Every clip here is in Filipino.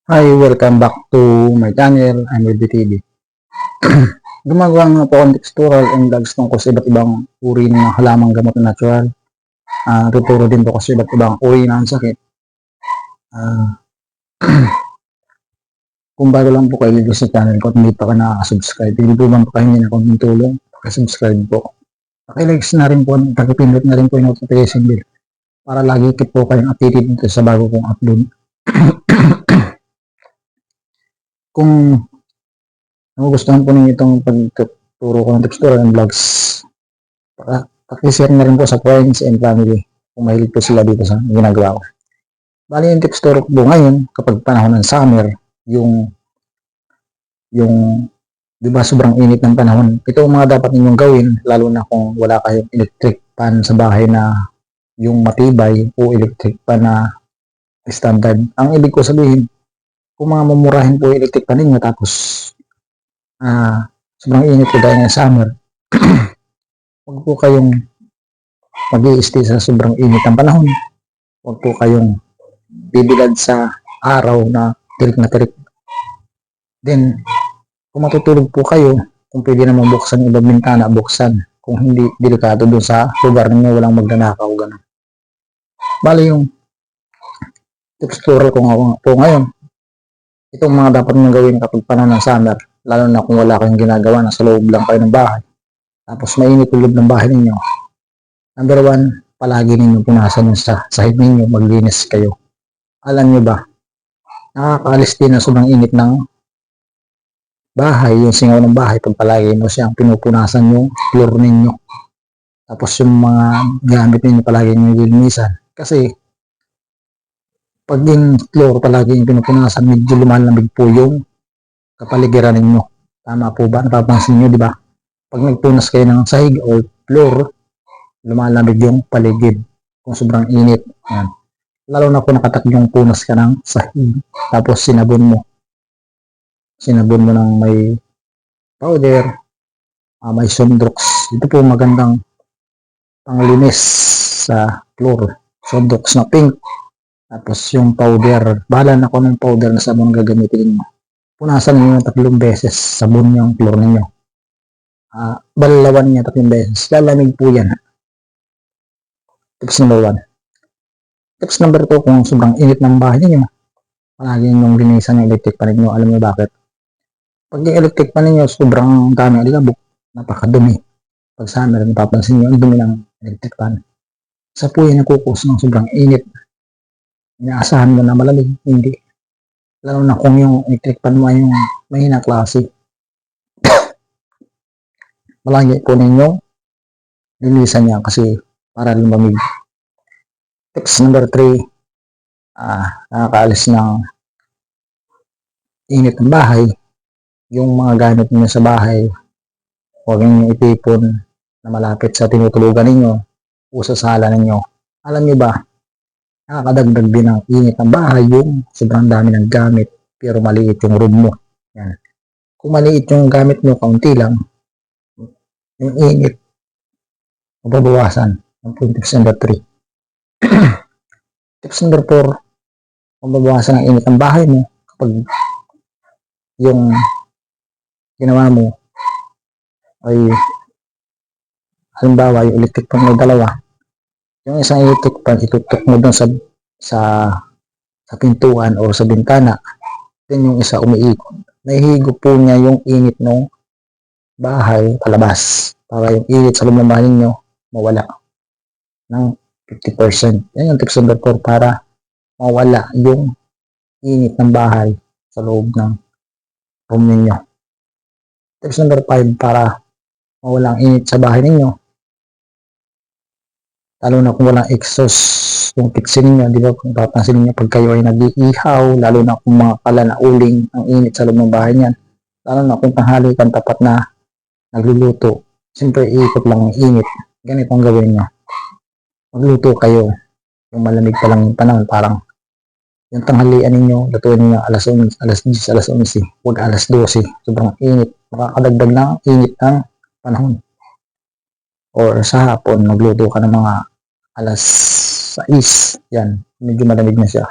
Hi, welcome back to my channel. I'm Ruby TV. Gumagawa nga po akong textural and vlogs tungkol sa iba't ibang uri ng halamang gamot na natural. Tuturo din po kasi iba't ibang uri ng sakit. Ah, kung bago lang po kayo dito sa channel ko at hindi pa ka nakaka-subscribe, hindi po bang pakahingi na akong tulong, pakisubscribe po. Pakilikes na rin po, pagpindot na rin po yung notification bell para lagi keep po kayong updated dito sa bago kong upload. Kung nagugustuhan po ninyo itong pagtuturo ko ng textural and vlogs, pakishare na rin po sa friends and family kung mahilig po sila dito sa ginagawa ko. Bali yung texture ko ngayon kapag panahon ng summer, yung di ba sobrang init ng panahon, ito ang mga dapat ninyong gawin lalo na kung wala kayong electric pan sa bahay na yung matibay o electric pan na standard. Ang ibig ko sabihin, kung mga mamurahin po yung electric pan ninyo tapos sobrang init po dahil ng summer, huwag po kayong mag-i-stay sa sobrang init ng panahon. Huwag po kayong bibilad sa araw na tirik na tirik. Then, kung matutulog po kayo, kung pwede naman buksan yung ibang bintana, buksan. Kung hindi, delikado doon sa lugar ninyo, walang magnanakaw, gano'n. Bali yung texture ko po ngayon, itong mga dapat nyo gawin kapag panahon ng summer, lalo na kung wala kayong ginagawa, nasa loob lang kayo ng bahay. Tapos mainit yung loob ng bahay ninyo. Number 1, palagi ninyo punasan yung sahig ninyo, maglinis kayo. Alam nyo ba, nakakaalis din na sobrang init ng bahay, yung singaw ng bahay, pag palagi mo siyang pinupunasan yung floor ninyo. Tapos yung mga gamit ninyo palagi nyo lilinisan. Kasi, pag yung floor palagi yung pinupunasan, medyo lumalamig po yung kapaligiran ninyo. Tama po ba? Napapansin nyo, di ba? Pag nagpunas kayo ng sahig o floor, lumalamig yung paligid. Kung sobrang init. Yan. Lalo na kung nakatak yung punas ka ng sahig. Tapos sinabon mo ng may powder, may Sundox. Ito po magandang panglinis sa floor. Sundox na pink. Tapos yung powder, bahala na ko ng powder na sabon gagamitin mo. Punasan niyo 3 beses sabon yung floor niyo. Balalawan niya 3 beses. Lalamig po yan. Tips number 1. Tips number 2, kung sobrang init ng bahay niyo, palagi yung linisan ng electric pan niyo. Alam niyo bakit? Pag yung electric pan niyo sobrang dami alikabok, napakadumi. Pag summer, napapansin niyo ang dumi ng electric pan. Sa po yan nakukos ng sobrang init. Inaasahan mo na malamig, hindi. Lalo na kung yung electric pan mo ay yung mahina klase. Malagi po ninyo linisan niya kasi para lumamig. Tips number 3, nakakaalis ng init ng bahay. Yung mga gamit niyo sa bahay, huwag niyo itipon na malapit sa tinutulugan ninyo o sa sala ninyo. Alam niyo ba, nakakadagdag din ng init ng bahay yung sobrang dami ng gamit pero maliit yung room mo. Yan. Kung maliit yung gamit mo, kaunti lang, yung init, mababawasan. Ang tips number 3. Tips number 4, mababawasan ang init ng bahay mo kapag yung ginawa mo ay halimbawa yung electric pan mo dalawa, yung isang electric pan itutok mo doon sa pintuan o sa bintana, then yung isa umiikot, nahihigop po niya yung init ng bahay palabas para yung init sa loob ng bahay ninyo mawala ng 50%. Yan yung tips number 4 para mawala yung init ng bahay sa loob ng room ninyo. Tips number 5 para mawala ang init sa bahay ninyo, lalo na kung walang exhaust yung kitchen ninyo, di ba? Kung papansin niyo pag kayo ay nag-iihaw, lalo na kung mga kala na uling ang init sa loob ng bahay niyan, lalo na kung tanghali kan tapat na nagluluto, siyempre iikot lang ang init. Ganito ang gawin niyo, magluto kayo yung malamig pa lang yung panahon, parang yung tanghalian ninyo, lutuin niyo alas 11, alas 10, alas 11, huwag alas 12, sobrang init, makakadagdag ng init ng panahon. Or sa hapon, magluto ka ng mga alas 6, yan, medyo malamig na siya.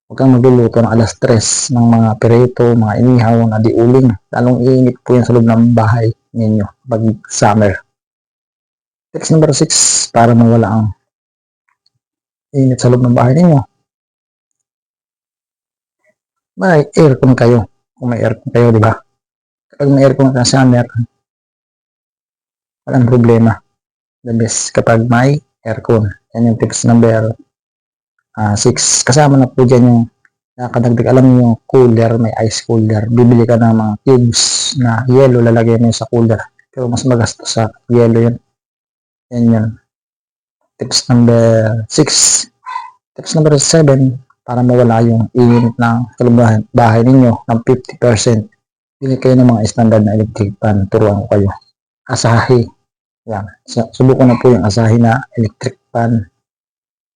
Huwag kang magluluto ng alas 3 ng mga perito, mga inihaw na di uling. Lalong iinit po yan sa loob ng bahay ninyo pag summer. Tips number 6, para mawala ang init sa loob ng bahay ninyo. May aircon kayo. Kung may aircon kayo, di ba? Kapag may aircon ka sa summer, walang problema. The best kapag may aircon. Yan yung tips number 6. Kasama na po dyan yung nakadagdag. Alam niyo yung cooler, may ice cooler. Bibili ka ng mga cubes na yellow, lalagay mo sa cooler. Pero mas magastos sa yellow yun. Yan yun. Tips number 6. Tips number 7, para mawala yung init ng bahay ninyo ng 50%. Bili kayo ng mga standard na electric fan. Turuan ko kayo. Asahi. Yan. Subukan na po yung Asahi na electric fan.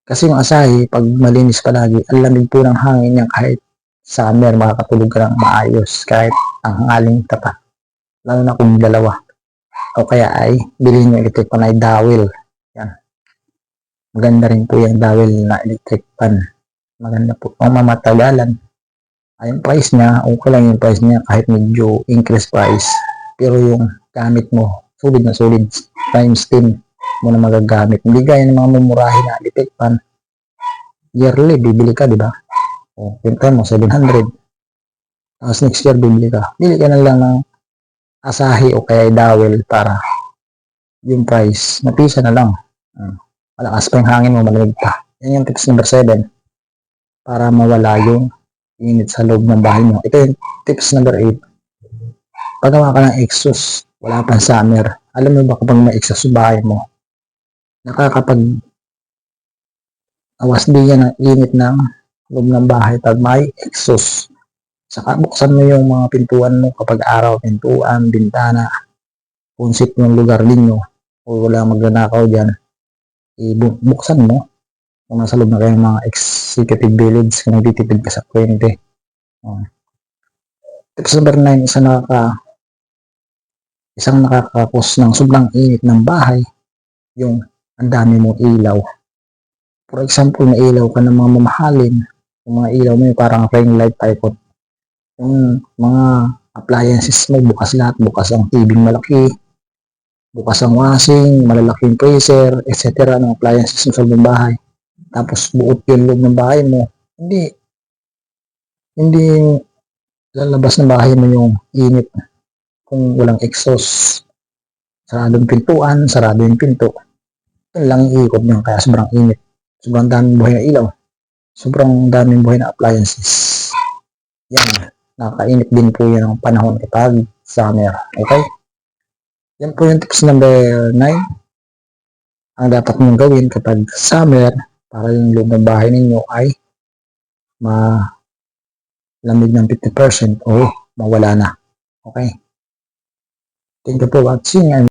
Kasi yung Asahi, pag malinis palagi, ang lamig po ng hangin niya kahit summer, makakatulog ka ng maayos kahit ang hangaling tapat. Lalo na kung dalawa. O kaya ay bilhin yung electric fan ay dowel. Yan. Maganda rin po yung dowel na electric fan. Maganda po. Kung mamatagalan, ay yung price niya, okay lang yung price niya kahit medyo increase price. Pero yung gamit mo, solid na solid, times 10 mo na magagamit. Hindi gaya ng mga mumurahin na electric fan. Yearly, bibili ka, di ba? O, pinta mo, 700. Tapos next year, bibili ka. Bili ka na lang ng Asahi o kaya dowel para yung price, napisa na lang. Malakas pa yung hangin mo, malamig pa. Yan yung tips number 7 para mawala yung init sa loob ng bahay mo. Ito yung tips number 8. Pagawa ka ng exhaust, wala pang summer. Alam mo ba kapag may exhaust sa bahay mo, nakakapag awas din yan ang init ng loob ng bahay pag may exhaust. Saka buksan mo yung mga pintuan mo kapag araw, pintuan, bintana, punsit yung lugar ninyo o wala magnanakaw dyan, buksan mo kung nasa loob na kayong mga executive village kung nagtitipid ka sa kwente. Tips number 9, isang nakakakos ng sobrang init ng bahay, yung ang dami mong ilaw. For example, may ilaw ka ng mga mamahalin, yung mga ilaw mo yung parang ring light type, yung mga appliances mo, bukas lahat, bukas ang TV malaki, bukas ang washing, malalaking freezer, etc. ng appliances mo sa loob ng bahay. Tapos buot yung loob ng bahay mo, hindi lalabas ng bahay mo yung init kung walang exhaust. Saradong pintuan, sarado yung pinto. Yun lang iikot nyo, kaya sobrang init. Sobrang daming buhay na ilaw. Sobrang daming buhay na appliances. Yan. Nakakainit din po yan ang panahon kapag summer. Okay? Yan po yung tips number 9. Ang dapat mong gawin kapag summer para yung loob ng bahay ninyo ay malamig ng 50% o mawala na. Okay? Thank you for watching.